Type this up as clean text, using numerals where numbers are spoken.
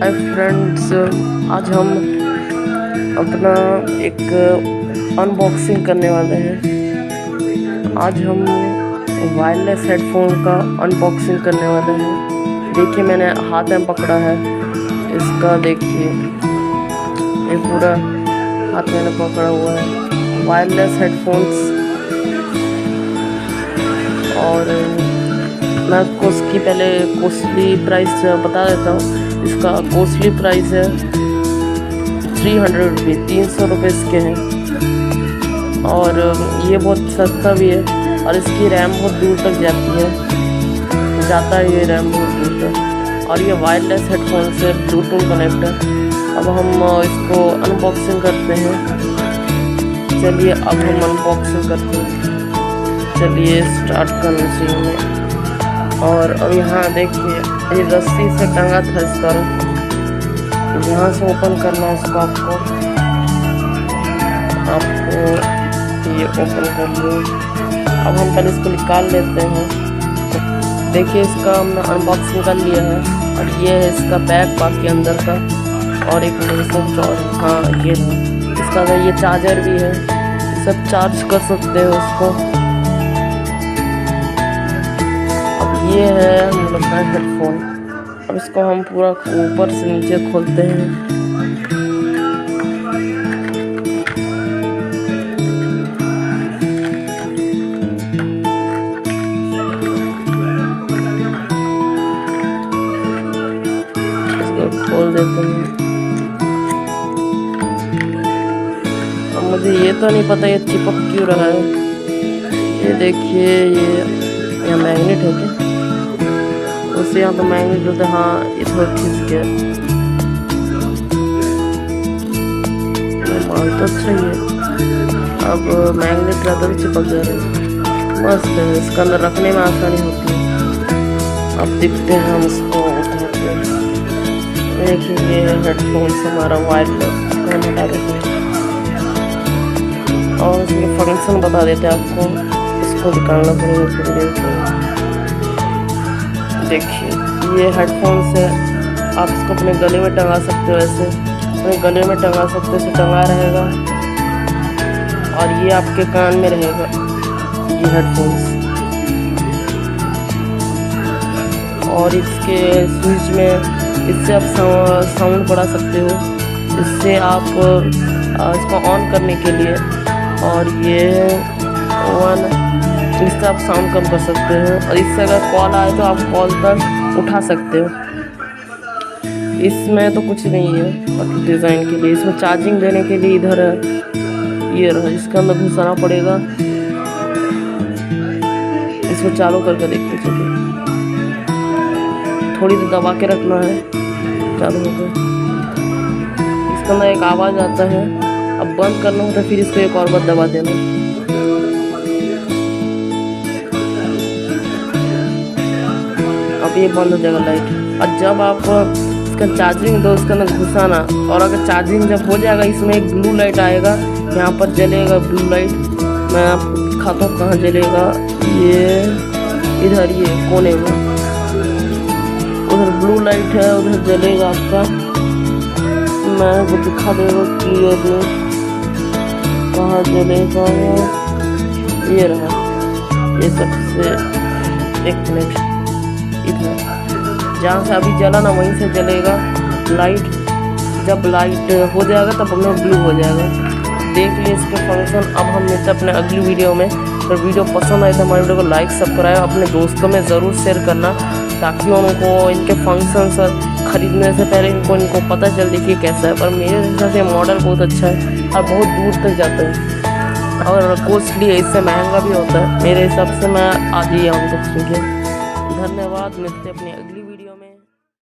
Hi friends, आज हम अपना एक अनबॉक्सिंग करने वाले हैं। आज हम वायरलेस हेडफोन का अनबॉक्सिंग करने वाले हैं। देखिए, मैंने हाथ में पकड़ा है इसका। देखिए, ये पूरा हाथ मैंने पकड़ा हुआ है वायरलेस हेडफोन्स। और मैं आपको उसकी पहले कॉस्टली प्राइस बता देता हूँ। इसका कॉस्टली प्राइस है 300 रुपये, 300 रुपये इसके हैं। और ये बहुत सस्ता भी है और इसकी रैम बहुत दूर तक जाता है ये रैम बहुत दूर तक। और ये वायरलेस हेडफोन से ब्लूटूथ कनेक्ट है। अब हम इसको अनबॉक्सिंग करते हैं। चलिए, अब हम अनबॉक्सिंग करते हैं। चलिए स्टार्ट करना चाहिए। और अब यहाँ देखिए, ये रस्सी से टंगा था इसका। यहाँ से ओपन करना है इसको आपको ये ओपन कर लो। अब हम पहले इसको निकाल लेते हैं। देखिए, इसका हमने अनबॉक्सिंग कर लिया है। और ये है इसका बैग बाकी अंदर का। और एक हाँ, ये इसका ये चार्जर भी है। सब चार्ज कर सकते हो इसको। ये है हम लोग का हेडफोन। अब इसको हम पूरा ऊपर से नीचे खोलते हैं। इसको खोल देते हैं। अब मुझे ये तो नहीं पता ये चिपक क्यों रहा है। ये देखिए, ये मैग्नेट है क्या? उससे यहाँ तो मैग्नेट होता है। हाँ, ये थोड़ा खींच गया। माल तो अच्छा ही है। अब मैग्नेट रहता तो चिपक जा रहा है। मस्त है, इसका अंदर रखने में आसानी होती है। अब देखते हैं हम इसको उठाते हैं। देखिए, ये हेडफोन से हमारा वायरलेस हटा देते हैं। और इसके फंक्शन बता देते हैं आपको। इसको निकालना पड़ेगा थोड़ी देर को। देखिए, ये हेडफोन से आप इसको अपने गले में टंगा सकते हो। ऐसे अपने गले में टंगा सकते हो, इसे टंगा रहेगा। और ये आपके कान में रहेगा ये हेडफोन्स। और इसके स्विच में इससे आप साउंड बढ़ा सकते हो। इससे आप इसको ऑन करने के लिए, और ये इससे आप साउंड कम कर सकते हो। और इससे अगर कॉल आए तो आप कॉल पर उठा सकते हो। इसमें तो कुछ नहीं है बाकी डिज़ाइन के लिए। इसमें चार्जिंग देने के लिए इधर है, ये रहा, इसके अंदर घुसाना पड़ेगा। इसको चालू करके देखते चलिए। थोड़ी देर दबा के रखना है, चालू हो गया। इसके अंदर एक आवाज़ आता है। अब बंद करना होता है, फिर इसको एक और बार दबा देना। अब ये बंद हो जाएगा लाइट। और जब आप इसका चार्जिंग दो, इसके अंदर घुसाना। और अगर चार्जिंग जब हो जाएगा, इसमें एक ब्लू लाइट आएगा, यहाँ पर जलेगा ब्लू लाइट। मैं आपको दिखाता हूँ कहाँ जलेगा। ये इधर, ये कोने में उधर ब्लू लाइट है, उधर जलेगा आपका। मैं आपको दिखा देगा क्लियरली कहाँ जलेगा। ये रहा, ये सबसे एक मिनट इधर जहाँ से अभी जला ना, वहीं से जलेगा लाइट। जब लाइट हो जाएगा तब हमें ब्लू हो जाएगा। देख लिए इसके फंक्शन। अब हम मिलते हैं अपने अगली वीडियो में। तो वीडियो पसंद आए तो हमारे वीडियो को लाइक सब्सक्राइब अपने दोस्तों में ज़रूर शेयर करना, ताकि उनको इनके फंक्शन खरीदने से पहले इनको पता चल देखिए कैसा है। पर मेरे हिसाब से मॉडल बहुत अच्छा है और बहुत दूर तक जाता है। और कॉस्टली है, इससे महंगा भी होता है। मेरे हिसाब से मैं आज ही अनबॉक्सिंग किया। धन्यवाद, मिलते हैं अपनी अगली